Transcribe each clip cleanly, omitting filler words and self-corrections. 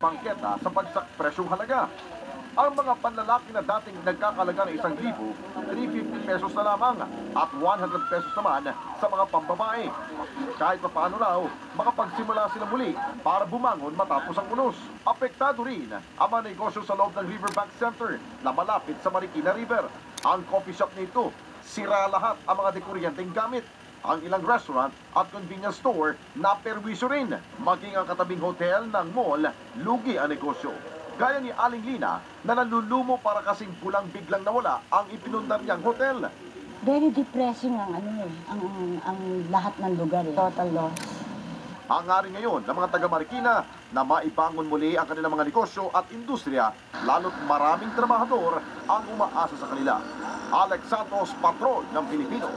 bangketa sa bagsak presyong halaga. Ang mga panlalaki na dating nagkakalaga ng 1,000, 350 pesos na lamang at 100 pesos naman sa mga pambabae. Kahit paano raw, makapagsimula sila muli para bumangon matapos ang unos. Apektado rin ang mga negosyo sa loob ng Riverbank Center na malapit sa Marikina River. Ang coffee shop nito, sira lahat ang mga dekuryenteng gamit. Ang ilang restaurant at convenience store na perwisyo rin. Maging ang katabing hotel ng mall, lugi ang negosyo. Gaya ni Aling Lina na nalulumo para kasing pulang biglang nawala ang ipinundar niyang hotel. Very depressing ang ang lahat ng lugar eh. Total loss. Hangarin ngayon ng mga taga Marikina na maibangon muli ang kanilang mga negosyo at industriya, lalo't maraming trabahador ang umaasa sa kanila. Alex Santos, Patrol ng Pilipino.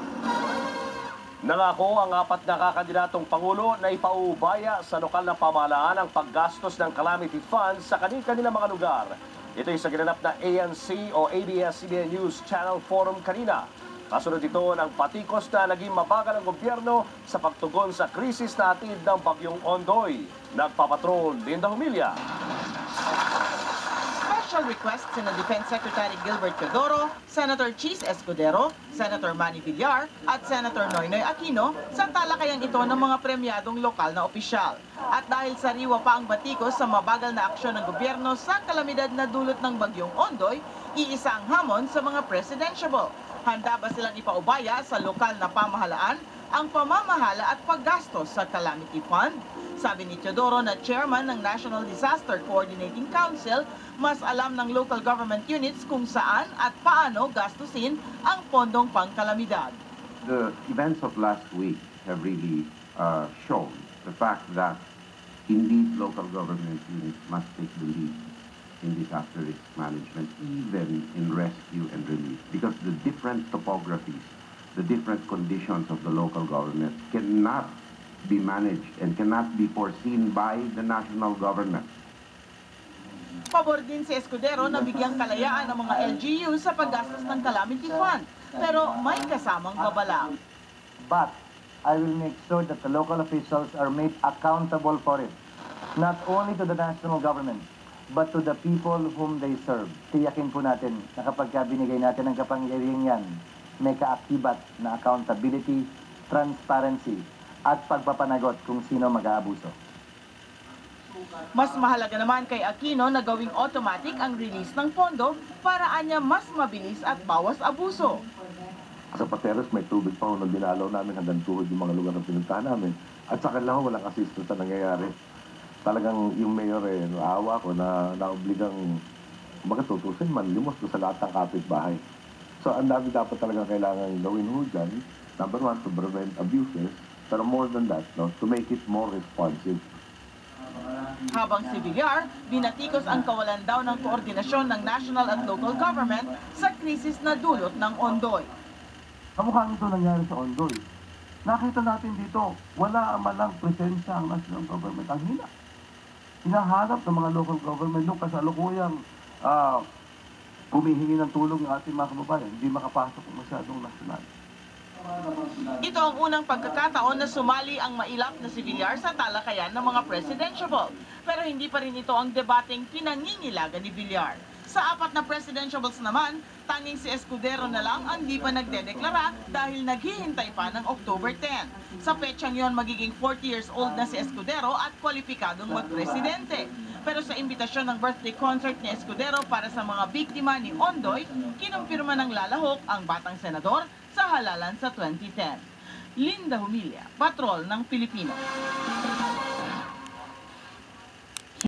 Nangako ang 4 na kakandidatong Pangulo na ipaubaya sa lokal na pamahalaan ang paggastos ng calamity funds sa kanilang mga lugar. Ito ay sa ginanap na ANC o ABS-CBN News Channel Forum kanina. Kasunod ito ng patikos na naging mabagal ang gobyerno sa pagtugon sa krisis na atid ng bagyong Ondoy. Nagpapatrol, Linda Humilla. Special requests sina Defense Secretary Gilbert Teodoro, Senator Chis Escudero, Senator Manny Villar at Senator Noynoy Aquino sa talakayang ito ng mga premyadong lokal na opisyal. At dahil sariwa pa ang batikos sa mabagal na aksyon ng gobyerno sa kalamidad na dulot ng bagyong Ondoy, iisa ang hamon sa mga presidentiable. Handa ba silang ipaubaya sa lokal na pamahalaan ang pamamahala at paggastos sa Calamity Fund? Sabi ni Teodoro na chairman ng National Disaster Coordinating Council, mas alam ng local government units kung saan at paano gastusin ang pondong pangkalamidad. The events of last week have really shown the fact that indeed local government units must take the lead in disaster risk management, even in rescue and relief, because the different topographies, the different conditions of the local government cannot be managed and cannot be foreseen by the national government. Pabor din si Escudero na bigyang kalayaan ng mga LGU sa paggastos ng Calamity Fund, pero may kasamang babala. But I will make sure that the local officials are made accountable for it, not only to the national government, but to the people whom they serve. Tiyakin po natin na kapag binigay natin ang kapangyarihan yan, may kaakibat na accountability, transparency, at pagpapanagot kung sino mag-aabuso. Mas mahalaga naman kay Aquino na gawing automatic ang release ng pondo para anya mas mabilis at bawas abuso. Sa Pateros may tubig pa nung dinalaw namin hanggang tuhod yung mga lugar na pinuntahan namin. At sa kanila walang assistance na nangyayari. Talagang yung mayor naawa ko na naobligang tutusin man, limos ko sa lahat ng kapitbahay. So ang dami dapat talagang kailangan gawin ho dyan. Number 1, to prevent abuses. Pero more than that, to make it more responsive. Habang si Villar, binatikos ang kawalan daw ng koordinasyon ng national at local government sa krisis na dulot ng Ondoy. Kamukhang ito nangyari sa Ondoy. Nakita natin dito, wala malang presensya ang national government. Ang hina. Hinahanap ng mga local government nung kasalukuyang humihingi ng tulong ng ating mga kababayan. Hindi makapasok masyadong national. Ito ang unang pagkakataon na sumali ang mailap na si Villar sa talakayan ng mga presidentiable. Pero hindi pa rin ito ang debateng pinangingilagan ni Villar. Sa 4 na presidentiables naman, tanging si Escudero na lang ang di pa nagdedeklara dahil naghihintay pa ng October 10. Sa petsang yon, magiging 40 years old na si Escudero at kwalipikadong magpresidente. Pero sa imbitasyon ng birthday concert ni Escudero para sa mga biktima ni Ondoy, kinumpirma ng lalahok ang batang senador sa halalan sa 2010. Linda Humilla, Patrol ng Pilipino.